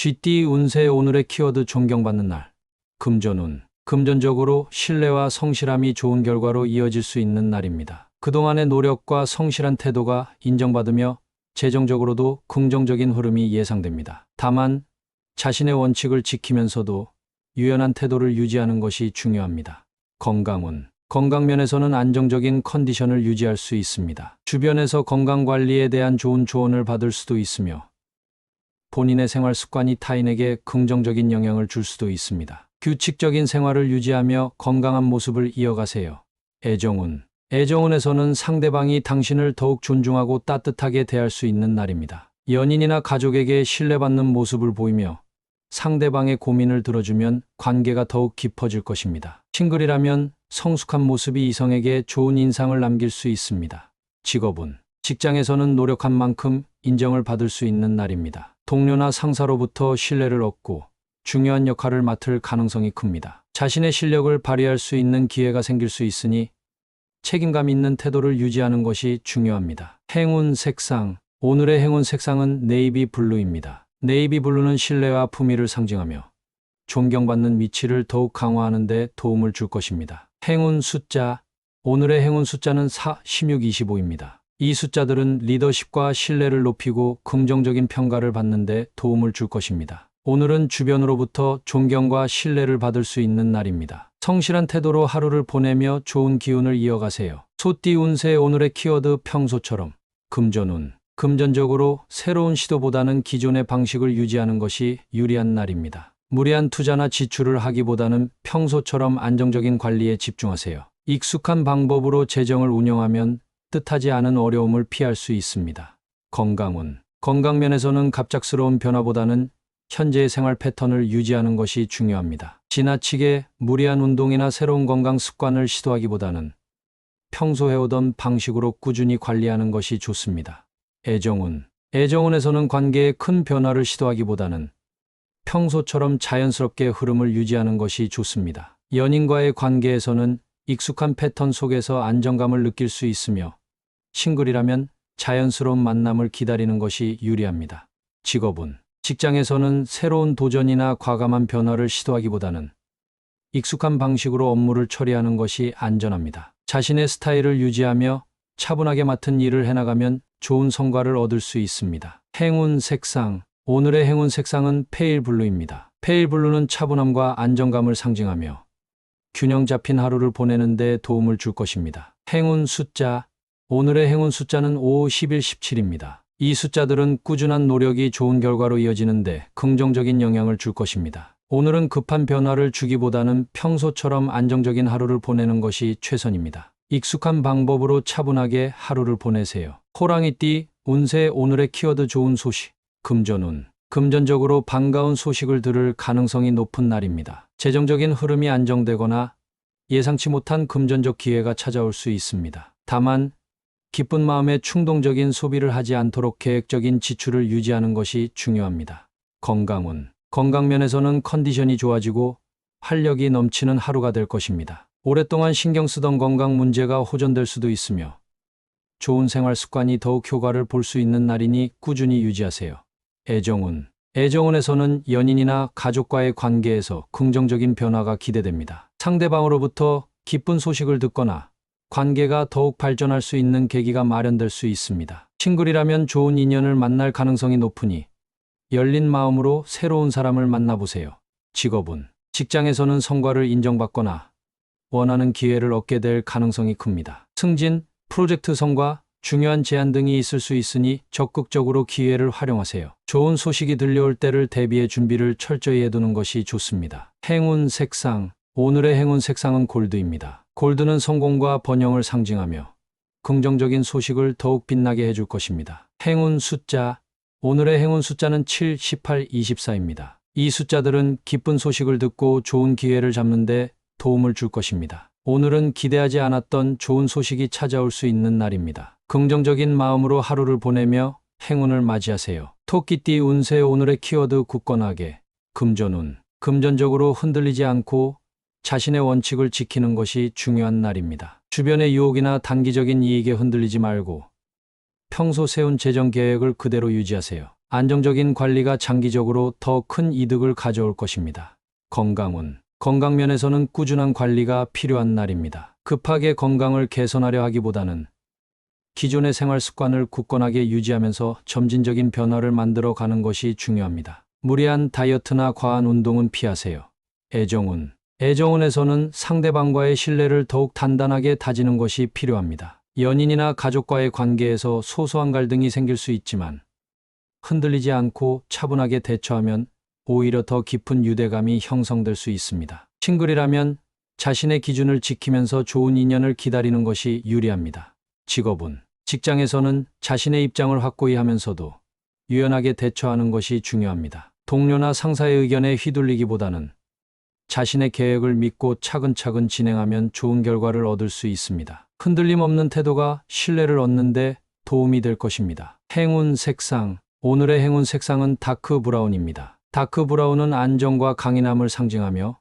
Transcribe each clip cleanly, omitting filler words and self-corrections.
쥐띠 운세 오늘의 키워드 존경받는 날. 금전운. 금전적으로 신뢰와 성실함이 좋은 결과로 이어질 수 있는 날입니다. 그동안의 노력과 성실한 태도가 인정받으며 재정적으로도 긍정적인 흐름이 예상됩니다. 다만 자신의 원칙을 지키면서도 유연한 태도를 유지하는 것이 중요합니다. 건강운. 건강면에서는 안정적인 컨디션을 유지할 수 있습니다. 주변에서 건강관리에 대한 좋은 조언을 받을 수도 있으며 본인의 생활 습관이 타인에게 긍정적인 영향을 줄 수도 있습니다. 규칙적인 생활을 유지하며 건강한 모습을 이어가세요. 애정운. 애정운에서는 상대방이 당신을 더욱 존중하고 따뜻하게 대할 수 있는 날입니다. 연인이나 가족에게 신뢰받는 모습을 보이며 상대방의 고민을 들어주면 관계가 더욱 깊어질 것입니다. 싱글이라면 성숙한 모습이 이성에게 좋은 인상을 남길 수 있습니다. 직업운. 직장에서는 노력한 만큼 인정을 받을 수 있는 날입니다. 동료나 상사로부터 신뢰를 얻고 중요한 역할을 맡을 가능성이 큽니다. 자신의 실력을 발휘할 수 있는 기회가 생길 수 있으니 책임감 있는 태도를 유지하는 것이 중요합니다. 행운 색상. 오늘의 행운 색상은 네이비 블루입니다. 네이비 블루는 신뢰와 품위를 상징하며 존경받는 위치를 더욱 강화하는 데 도움을 줄 것입니다. 행운 숫자. 오늘의 행운 숫자는 4, 16, 25입니다. 이 숫자들은 리더십과 신뢰를 높이고 긍정적인 평가를 받는 데 도움을 줄 것입니다. 오늘은 주변으로부터 존경과 신뢰를 받을 수 있는 날입니다. 성실한 태도로 하루를 보내며 좋은 기운을 이어가세요. 소띠 운세 오늘의 키워드 평소처럼. 금전운. 금전적으로 새로운 시도보다는 기존의 방식을 유지하는 것이 유리한 날입니다. 무리한 투자나 지출을 하기보다는 평소처럼 안정적인 관리에 집중하세요. 익숙한 방법으로 재정을 운영하면 뜻하지 않은 어려움을 피할 수 있습니다. 건강운. 건강면에서는 갑작스러운 변화보다는 현재의 생활 패턴을 유지하는 것이 중요합니다. 지나치게 무리한 운동이나 새로운 건강 습관을 시도하기보다는 평소 해오던 방식으로 꾸준히 관리하는 것이 좋습니다. 애정운. 애정운에서는 관계에 큰 변화를 시도하기보다는 평소처럼 자연스럽게 흐름을 유지하는 것이 좋습니다. 연인과의 관계에서는 익숙한 패턴 속에서 안정감을 느낄 수 있으며 싱글이라면 자연스러운 만남을 기다리는 것이 유리합니다. 직업운. 직장에서는 새로운 도전이나 과감한 변화를 시도하기보다는 익숙한 방식으로 업무를 처리하는 것이 안전합니다. 자신의 스타일을 유지하며 차분하게 맡은 일을 해나가면 좋은 성과를 얻을 수 있습니다. 행운 색상. 오늘의 행운 색상은 페일 블루입니다. 페일 블루는 차분함과 안정감을 상징하며 균형 잡힌 하루를 보내는 데 도움을 줄 것입니다. 행운 숫자. 오늘의 행운 숫자는 5, 11, 17입니다. 이 숫자들은 꾸준한 노력이 좋은 결과로 이어지는데 긍정적인 영향을 줄 것입니다. 오늘은 급한 변화를 주기보다는 평소처럼 안정적인 하루를 보내는 것이 최선입니다. 익숙한 방법으로 차분하게 하루를 보내세요. 호랑이띠 운세 오늘의 키워드 좋은 소식. 금전운. 금전적으로 반가운 소식을 들을 가능성이 높은 날입니다. 재정적인 흐름이 안정되거나 예상치 못한 금전적 기회가 찾아올 수 있습니다. 다만 기쁜 마음에 충동적인 소비를 하지 않도록 계획적인 지출을 유지하는 것이 중요합니다. 건강운. 건강면에서는 컨디션이 좋아지고 활력이 넘치는 하루가 될 것입니다. 오랫동안 신경 쓰던 건강 문제가 호전될 수도 있으며 좋은 생활 습관이 더욱 효과를 볼 수 있는 날이니 꾸준히 유지하세요. 애정운. 애정운에서는 연인이나 가족과의 관계에서 긍정적인 변화가 기대됩니다. 상대방으로부터 기쁜 소식을 듣거나 관계가 더욱 발전할 수 있는 계기가 마련될 수 있습니다. 싱글이라면 좋은 인연을 만날 가능성이 높으니 열린 마음으로 새로운 사람을 만나보세요. 직업운. 직장에서는 성과를 인정받거나 원하는 기회를 얻게 될 가능성이 큽니다. 승진, 프로젝트 성과, 중요한 제안 등이 있을 수 있으니 적극적으로 기회를 활용하세요. 좋은 소식이 들려올 때를 대비해 준비를 철저히 해두는 것이 좋습니다. 행운 색상. 오늘의 행운 색상은 골드입니다. 골드는 성공과 번영을 상징하며 긍정적인 소식을 더욱 빛나게 해줄 것입니다. 행운 숫자. 오늘의 행운 숫자는 7, 18, 24입니다. 이 숫자들은 기쁜 소식을 듣고 좋은 기회를 잡는 데 도움을 줄 것입니다. 오늘은 기대하지 않았던 좋은 소식이 찾아올 수 있는 날입니다. 긍정적인 마음으로 하루를 보내며 행운을 맞이하세요. 토끼띠 운세 오늘의 키워드 굳건하게. 금전운. 금전적으로 흔들리지 않고 자신의 원칙을 지키는 것이 중요한 날입니다. 주변의 유혹이나 단기적인 이익에 흔들리지 말고 평소 세운 재정 계획을 그대로 유지하세요. 안정적인 관리가 장기적으로 더 큰 이득을 가져올 것입니다. 건강운. 건강 면에서는 꾸준한 관리가 필요한 날입니다. 급하게 건강을 개선하려 하기보다는 기존의 생활 습관을 굳건하게 유지하면서 점진적인 변화를 만들어 가는 것이 중요합니다. 무리한 다이어트나 과한 운동은 피하세요. 애정운. 애정운에서는 상대방과의 신뢰를 더욱 단단하게 다지는 것이 필요합니다. 연인이나 가족과의 관계에서 소소한 갈등이 생길 수 있지만 흔들리지 않고 차분하게 대처하면 오히려 더 깊은 유대감이 형성될 수 있습니다. 싱글이라면 자신의 기준을 지키면서 좋은 인연을 기다리는 것이 유리합니다. 직업운. 직장에서는 자신의 입장을 확고히 하면서도 유연하게 대처하는 것이 중요합니다. 동료나 상사의 의견에 휘둘리기보다는 자신의 계획을 믿고 차근차근 진행하면 좋은 결과를 얻을 수 있습니다. 흔들림 없는 태도가 신뢰를 얻는 데 도움이 될 것입니다. 행운 색상. 오늘의 행운 색상은 다크 브라운입니다. 다크 브라운은 안정과 강인함을 상징하며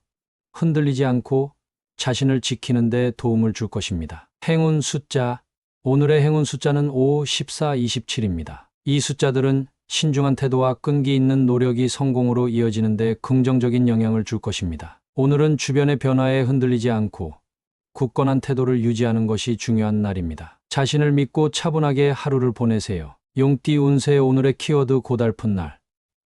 흔들리지 않고 자신을 지키는 데 도움을 줄 것입니다. 행운 숫자. 오늘의 행운 숫자는 5, 14, 27입니다. 이 숫자들은 신중한 태도와 끈기 있는 노력이 성공으로 이어지는 데 긍정적인 영향을 줄 것입니다. 오늘은 주변의 변화에 흔들리지 않고 굳건한 태도를 유지하는 것이 중요한 날입니다. 자신을 믿고 차분하게 하루를 보내세요. 용띠 운세. 오늘의 키워드 고달픈 날.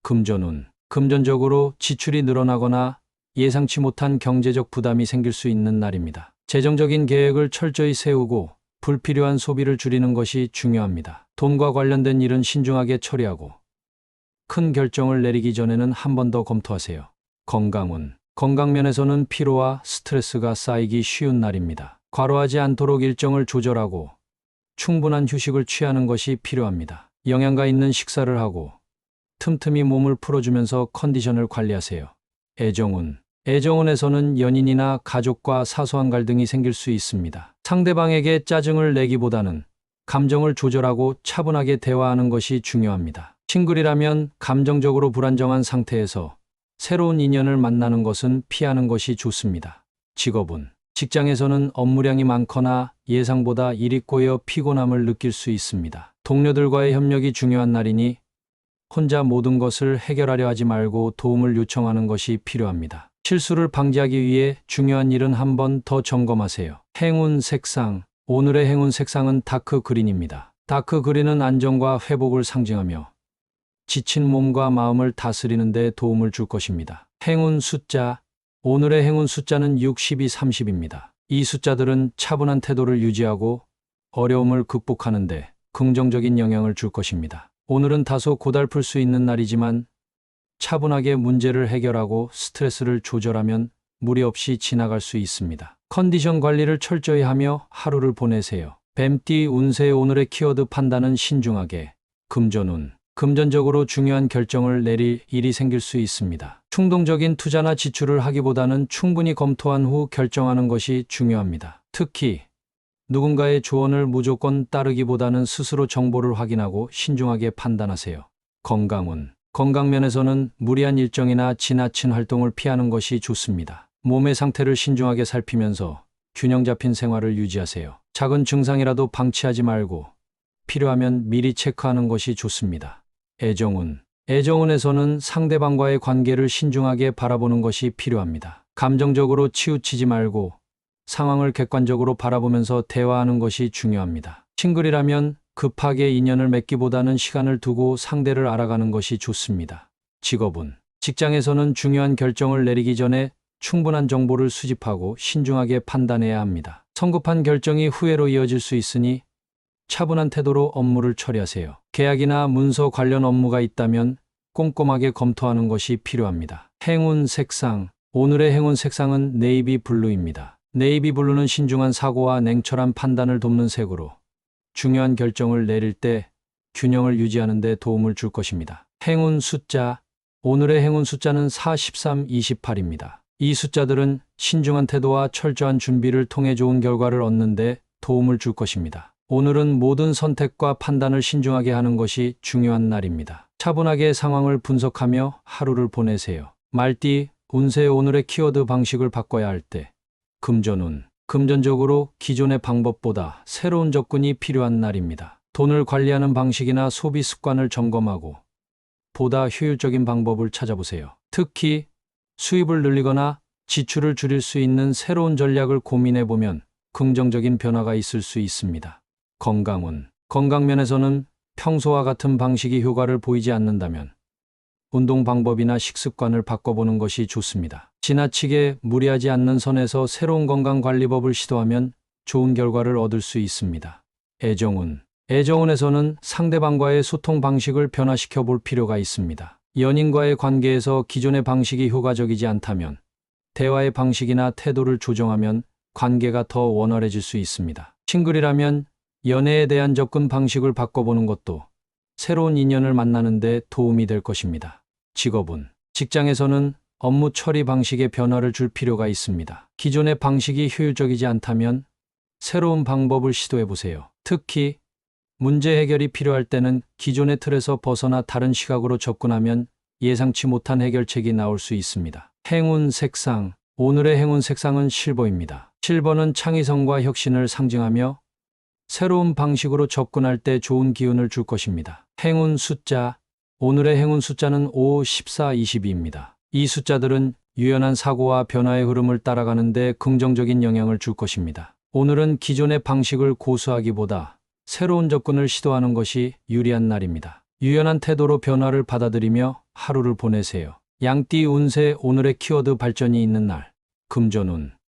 금전운. 금전적으로 지출이 늘어나거나 예상치 못한 경제적 부담이 생길 수 있는 날입니다. 재정적인 계획을 철저히 세우고 불필요한 소비를 줄이는 것이 중요합니다. 돈과 관련된 일은 신중하게 처리하고 큰 결정을 내리기 전에는 한 번 더 검토하세요. 건강운. 건강면에서는 피로와 스트레스가 쌓이기 쉬운 날입니다. 과로하지 않도록 일정을 조절하고 충분한 휴식을 취하는 것이 필요합니다. 영양가 있는 식사를 하고 틈틈이 몸을 풀어주면서 컨디션을 관리하세요. 애정운. 애정운에서는 연인이나 가족과 사소한 갈등이 생길 수 있습니다. 상대방에게 짜증을 내기보다는 감정을 조절하고 차분하게 대화하는 것이 중요합니다. 싱글이라면 감정적으로 불안정한 상태에서 새로운 인연을 만나는 것은 피하는 것이 좋습니다. 직업운. 직장에서는 업무량이 많거나 예상보다 일이 꼬여 피곤함을 느낄 수 있습니다. 동료들과의 협력이 중요한 날이니 혼자 모든 것을 해결하려 하지 말고 도움을 요청하는 것이 필요합니다. 실수를 방지하기 위해 중요한 일은 한 번 더 점검하세요. 행운 색상. 오늘의 행운 색상은 다크 그린입니다. 다크 그린은 안정과 회복을 상징하며 지친 몸과 마음을 다스리는 데 도움을 줄 것입니다. 행운 숫자. 오늘의 행운 숫자는 6, 12, 30입니다. 이 숫자들은 차분한 태도를 유지하고 어려움을 극복하는 데 긍정적인 영향을 줄 것입니다. 오늘은 다소 고달플 수 있는 날이지만 차분하게 문제를 해결하고 스트레스를 조절하면 무리 없이 지나갈 수 있습니다. 컨디션 관리를 철저히 하며 하루를 보내세요. 뱀띠 운세. 오늘의 키워드 판단은 신중하게. 금전운. 금전적으로 중요한 결정을 내릴 일이 생길 수 있습니다. 충동적인 투자나 지출을 하기보다는 충분히 검토한 후 결정하는 것이 중요합니다. 특히 누군가의 조언을 무조건 따르기보다는 스스로 정보를 확인하고 신중하게 판단하세요. 건강운. 건강면에서는 무리한 일정이나 지나친 활동을 피하는 것이 좋습니다. 몸의 상태를 신중하게 살피면서 균형 잡힌 생활을 유지하세요. 작은 증상이라도 방치하지 말고 필요하면 미리 체크하는 것이 좋습니다. 애정운. 애정운에서는 상대방과의 관계를 신중하게 바라보는 것이 필요합니다. 감정적으로 치우치지 말고 상황을 객관적으로 바라보면서 대화하는 것이 중요합니다. 싱글이라면 급하게 인연을 맺기보다는 시간을 두고 상대를 알아가는 것이 좋습니다. 직업운. 직장에서는 중요한 결정을 내리기 전에 충분한 정보를 수집하고 신중하게 판단해야 합니다. 성급한 결정이 후회로 이어질 수 있으니 차분한 태도로 업무를 처리하세요. 계약이나 문서 관련 업무가 있다면 꼼꼼하게 검토하는 것이 필요합니다. 행운 색상. 오늘의 행운 색상은 네이비 블루입니다. 네이비 블루는 신중한 사고와 냉철한 판단을 돕는 색으로 중요한 결정을 내릴 때 균형을 유지하는 데 도움을 줄 것입니다. 행운 숫자. 오늘의 행운 숫자는 4, 13, 28입니다. 이 숫자들은 신중한 태도와 철저한 준비를 통해 좋은 결과를 얻는 데 도움을 줄 것입니다. 오늘은 모든 선택과 판단을 신중하게 하는 것이 중요한 날입니다. 차분하게 상황을 분석하며 하루를 보내세요. 말띠 운세. 오늘의 키워드 방식을 바꿔야 할 때. 금전운. 금전적으로 기존의 방법보다 새로운 접근이 필요한 날입니다. 돈을 관리하는 방식이나 소비 습관을 점검하고 보다 효율적인 방법을 찾아보세요. 특히 수입을 늘리거나 지출을 줄일 수 있는 새로운 전략을 고민해 보면 긍정적인 변화가 있을 수 있습니다. 건강 면에서는 평소와 같은 방식이 효과를 보이지 않는다면 운동 방법이나 식습관을 바꿔보는 것이 좋습니다. 지나치게 무리하지 않는 선에서 새로운 건강관리법을 시도하면 좋은 결과를 얻을 수 있습니다. 애정운에서는 상대방과의 소통 방식을 변화시켜 볼 필요가 있습니다. 연인과의 관계에서 기존의 방식이 효과적이지 않다면 대화의 방식이나 태도를 조정하면 관계가 더 원활해질 수 있습니다. 싱글이라면 연애에 대한 접근 방식을 바꿔보는 것도 새로운 인연을 만나는 데 도움이 될 것입니다. 직장에서는 업무 처리 방식에 변화를 줄 필요가 있습니다. 기존의 방식이 효율적이지 않다면 새로운 방법을 시도해 보세요. 특히 문제 해결이 필요할 때는 기존의 틀에서 벗어나 다른 시각으로 접근하면 예상치 못한 해결책이 나올 수 있습니다. 오늘의 행운 색상은 실버입니다. 실버는 창의성과 혁신을 상징하며 새로운 방식으로 접근할 때 좋은 기운을 줄 것입니다. 오늘의 행운 숫자는 5, 14, 22입니다. 이 숫자들은 유연한 사고와 변화의 흐름을 따라가는 데 긍정적인 영향을 줄 것입니다. 오늘은 기존의 방식을 고수하기보다 새로운 접근을 시도하는 것이 유리한 날입니다. 유연한 태도로 변화를 받아들이며 하루를 보내세요. 양띠 운세 오늘의 키워드 발전이 있는 날.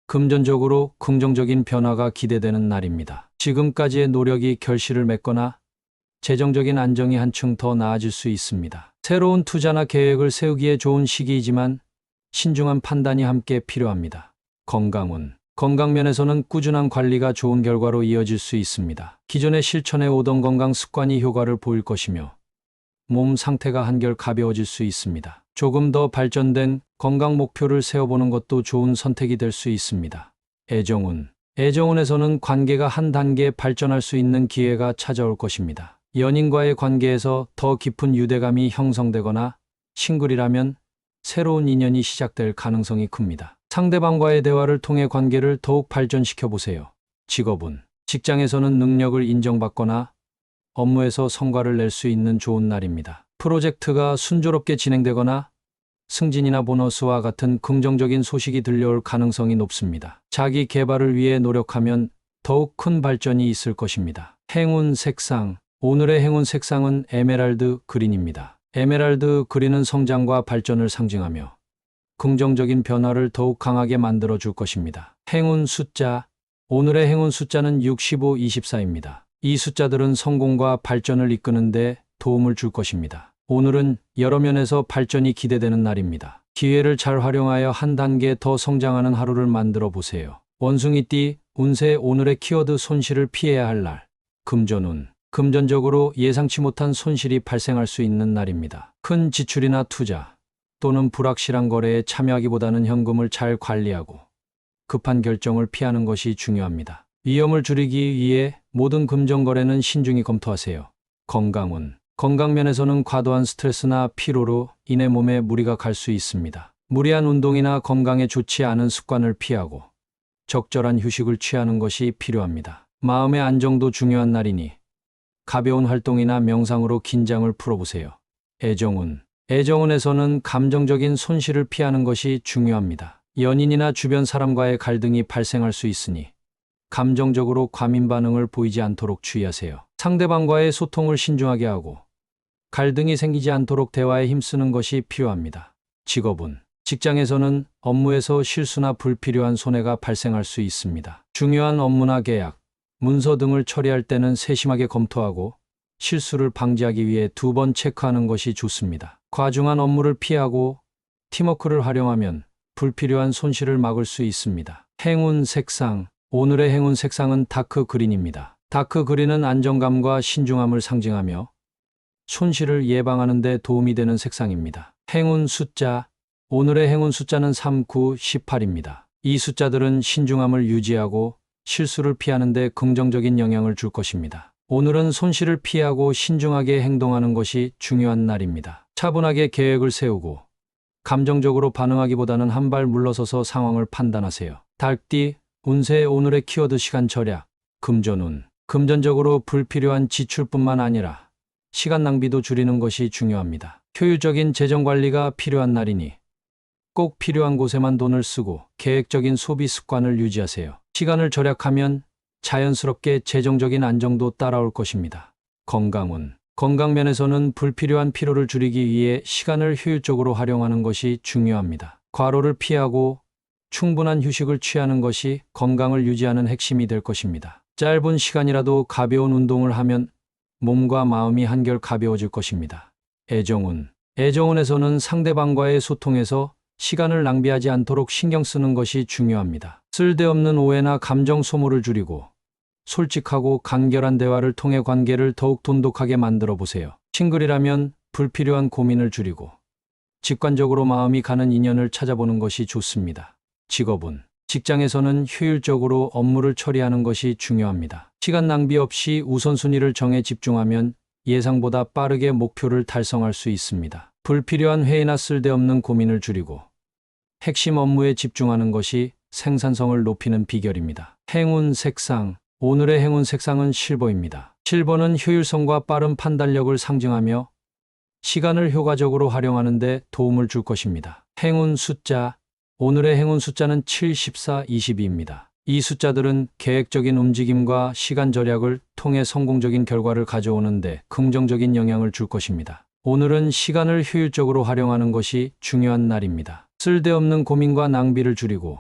금전적으로 긍정적인 변화가 기대되는 날입니다. 지금까지의 노력이 결실을 맺거나 재정적인 안정이 한층 더 나아질 수 있습니다. 새로운 투자나 계획을 세우기에 좋은 시기이지만 신중한 판단이 함께 필요합니다. 건강 면에서는 꾸준한 관리가 좋은 결과로 이어질 수 있습니다. 기존에 실천해 오던 건강 습관이 효과를 보일 것이며 몸 상태가 한결 가벼워질 수 있습니다. 조금 더 발전된 건강 목표를 세워보는 것도 좋은 선택이 될 수 있습니다. 애정운에서는 관계가 한 단계 발전할 수 있는 기회가 찾아올 것입니다. 연인과의 관계에서 더 깊은 유대감이 형성되거나 싱글이라면 새로운 인연이 시작될 가능성이 큽니다. 상대방과의 대화를 통해 관계를 더욱 발전시켜 보세요. 직장에서는 능력을 인정받거나 업무에서 성과를 낼 수 있는 좋은 날입니다. 프로젝트가 순조롭게 진행되거나 승진이나 보너스와 같은 긍정적인 소식이 들려올 가능성이 높습니다. 자기 개발을 위해 노력하면 더욱 큰 발전이 있을 것입니다. 오늘의 행운 색상은 에메랄드 그린입니다. 에메랄드 그린은 성장과 발전을 상징하며 긍정적인 변화를 더욱 강하게 만들어 줄 것입니다. 오늘의 행운 숫자는 65, 24입니다. 이 숫자들은 성공과 발전을 이끄는 데 도움을 줄 것입니다. 오늘은 여러 면에서 발전이 기대되는 날입니다. 기회를 잘 활용하여 한 단계 더 성장하는 하루를 만들어 보세요. 원숭이띠 운세 오늘의 키워드 손실을 피해야 할 날. 금전적으로 예상치 못한 손실이 발생할 수 있는 날입니다. 큰 지출이나 투자 또는 불확실한 거래에 참여하기보다는 현금을 잘 관리하고 급한 결정을 피하는 것이 중요합니다. 위험을 줄이기 위해 모든 금전 거래는 신중히 검토하세요. 건강 면에서는 과도한 스트레스나 피로로 인해 몸에 무리가 갈 수 있습니다. 무리한 운동이나 건강에 좋지 않은 습관을 피하고 적절한 휴식을 취하는 것이 필요합니다. 마음의 안정도 중요한 날이니 가벼운 활동이나 명상으로 긴장을 풀어보세요. 애정운에서는 감정적인 손실을 피하는 것이 중요합니다. 연인이나 주변 사람과의 갈등이 발생할 수 있으니 감정적으로 과민 반응을 보이지 않도록 주의하세요. 상대방과의 소통을 신중하게 하고 갈등이 생기지 않도록 대화에 힘쓰는 것이 필요합니다. 직장에서는 업무에서 실수나 불필요한 손해가 발생할 수 있습니다. 중요한 업무나 계약, 문서 등을 처리할 때는 세심하게 검토하고 실수를 방지하기 위해 2번 체크하는 것이 좋습니다. 과중한 업무를 피하고 팀워크를 활용하면 불필요한 손실을 막을 수 있습니다. 오늘의 행운 색상은 다크 그린입니다. 다크 그린은 안정감과 신중함을 상징하며 손실을 예방하는 데 도움이 되는 색상입니다. 오늘의 행운 숫자는 3, 9, 18입니다. 이 숫자들은 신중함을 유지하고 실수를 피하는 데 긍정적인 영향을 줄 것입니다. 오늘은 손실을 피하고 신중하게 행동하는 것이 중요한 날입니다. 차분하게 계획을 세우고 감정적으로 반응하기보다는 한 발 물러서서 상황을 판단하세요. 달띠 운세 오늘의 키워드 시간 절약. 금전적으로 불필요한 지출뿐만 아니라 시간 낭비도 줄이는 것이 중요합니다. 효율적인 재정 관리가 필요한 날이니 꼭 필요한 곳에만 돈을 쓰고 계획적인 소비 습관을 유지하세요. 시간을 절약하면 자연스럽게 재정적인 안정도 따라올 것입니다. 건강 면에서는 불필요한 피로를 줄이기 위해 시간을 효율적으로 활용하는 것이 중요합니다. 과로를 피하고 충분한 휴식을 취하는 것이 건강을 유지하는 핵심이 될 것입니다. 짧은 시간이라도 가벼운 운동을 하면 몸과 마음이 한결 가벼워질 것입니다. 애정운에서는 상대방과의 소통에서 시간을 낭비하지 않도록 신경 쓰는 것이 중요합니다. 쓸데없는 오해나 감정 소모를 줄이고 솔직하고 간결한 대화를 통해 관계를 더욱 돈독하게 만들어 보세요. 싱글이라면 불필요한 고민을 줄이고 직관적으로 마음이 가는 인연을 찾아보는 것이 좋습니다. 직장에서는 효율적으로 업무를 처리하는 것이 중요합니다. 시간 낭비 없이 우선순위를 정해 집중하면 예상보다 빠르게 목표를 달성할 수 있습니다. 불필요한 회의나 쓸데없는 고민을 줄이고 핵심 업무에 집중하는 것이 생산성을 높이는 비결입니다. 행운 색상. 오늘의 행운 색상은 실버입니다. 실버는 효율성과 빠른 판단력을 상징하며 시간을 효과적으로 활용하는 데 도움을 줄 것입니다. 행운 숫자. 오늘의 행운 숫자는 7, 14, 22입니다. 이 숫자들은 계획적인 움직임과 시간 절약을 통해 성공적인 결과를 가져오는 데 긍정적인 영향을 줄 것입니다. 오늘은 시간을 효율적으로 활용하는 것이 중요한 날입니다. 쓸데없는 고민과 낭비를 줄이고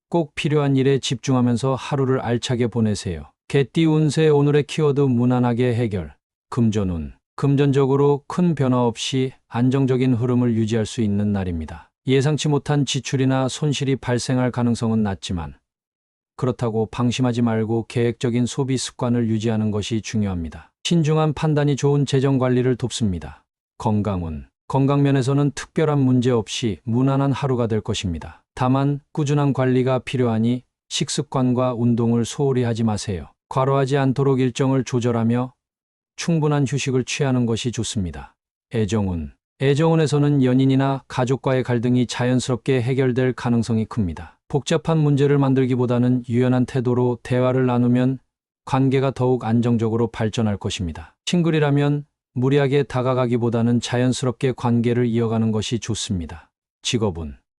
꼭 필요한 일에 집중하면서 하루를 알차게 보내세요. 개띠 운세. 오늘의 키워드 무난하게 해결. 금전운. 금전적으로 큰 변화 없이 안정적인 흐름을 유지할 수 있는 날입니다. 예상치 못한 지출이나 손실이 발생할 가능성은 낮지만 그렇다고 방심하지 말고 계획적인 소비 습관을 유지하는 것이 중요합니다. 신중한 판단이 좋은 재정 관리를 돕습니다. 건강 면에서는 특별한 문제 없이 무난한 하루가 될 것입니다. 다만 꾸준한 관리가 필요하니 식습관과 운동을 소홀히 하지 마세요. 과로하지 않도록 일정을 조절하며 충분한 휴식을 취하는 것이 좋습니다. 애정운에서는 연인이나 가족과의 갈등이 자연스럽게 해결될 가능성이 큽니다. 복잡한 문제를 만들기보다는 유연한 태도로 대화를 나누면 관계가 더욱 안정적으로 발전할 것입니다. 싱글이라면 무리하게 다가가기보다는 자연스럽게 관계를 이어가는 것이 좋습니다.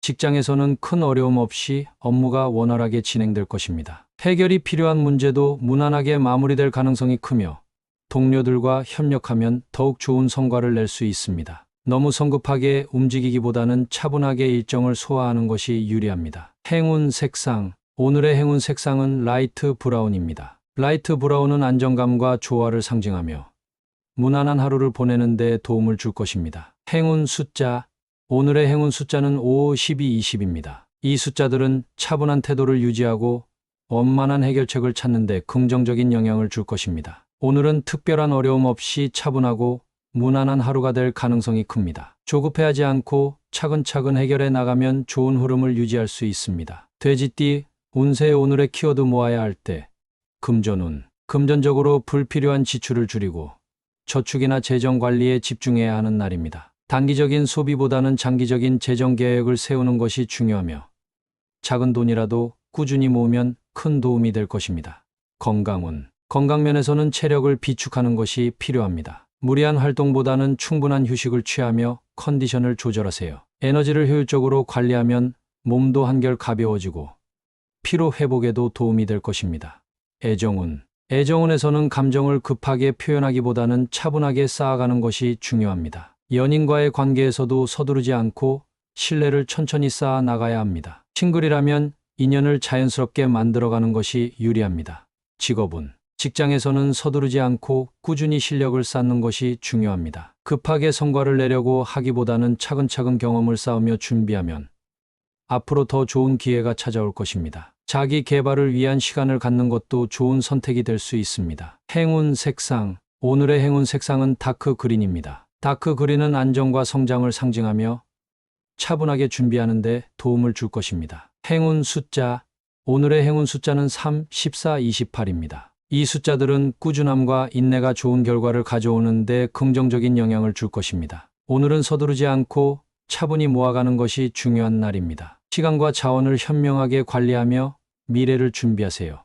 직장에서는 큰 어려움 없이 업무가 원활하게 진행될 것입니다. 해결이 필요한 문제도 무난하게 마무리될 가능성이 크며 동료들과 협력하면 더욱 좋은 성과를 낼 수 있습니다. 너무 성급하게 움직이기보다는 차분하게 일정을 소화하는 것이 유리합니다. 행운 색상. 오늘의 행운 색상은 라이트 브라운입니다. 라이트 브라운은 안정감과 조화를 상징하며 무난한 하루를 보내는 데 도움을 줄 것입니다. 행운 숫자. 오늘의 행운 숫자는 5, 12, 20입니다. 이 숫자들은 차분한 태도를 유지하고 원만한 해결책을 찾는 데 긍정적인 영향을 줄 것입니다. 오늘은 특별한 어려움 없이 차분하고 무난한 하루가 될 가능성이 큽니다. 조급해하지 않고 차근차근 해결해 나가면 좋은 흐름을 유지할 수 있습니다. 돼지띠 운세. 오늘의 키워드 모아야 할 때. 금전운. 금전적으로 불필요한 지출을 줄이고 저축이나 재정 관리에 집중해야 하는 날입니다. 단기적인 소비보다는 장기적인 재정 계획을 세우는 것이 중요하며 작은 돈이라도 꾸준히 모으면 큰 도움이 될 것입니다. 건강 면에서는 체력을 비축하는 것이 필요합니다. 무리한 활동보다는 충분한 휴식을 취하며 컨디션을 조절하세요. 에너지를 효율적으로 관리하면 몸도 한결 가벼워지고 피로 회복에도 도움이 될 것입니다. 애정운에서는 감정을 급하게 표현하기보다는 차분하게 쌓아가는 것이 중요합니다. 연인과의 관계에서도 서두르지 않고 신뢰를 천천히 쌓아 나가야 합니다. 싱글이라면 인연을 자연스럽게 만들어가는 것이 유리합니다. 직장에서는 서두르지 않고 꾸준히 실력을 쌓는 것이 중요합니다. 급하게 성과를 내려고 하기보다는 차근차근 경험을 쌓으며 준비하면 앞으로 더 좋은 기회가 찾아올 것입니다. 자기 개발을 위한 시간을 갖는 것도 좋은 선택이 될 수 있습니다. 행운 색상. 오늘의 행운 색상은 다크 그린입니다. 다크 그린은 안정과 성장을 상징하며 차분하게 준비하는 데 도움을 줄 것입니다. 행운 숫자. 오늘의 행운 숫자는 3, 14, 28입니다. 이 숫자들은 꾸준함과 인내가 좋은 결과를 가져오는 데 긍정적인 영향을 줄 것입니다. 오늘은 서두르지 않고 차분히 모아가는 것이 중요한 날입니다. 시간과 자원을 현명하게 관리하며 미래를 준비하세요.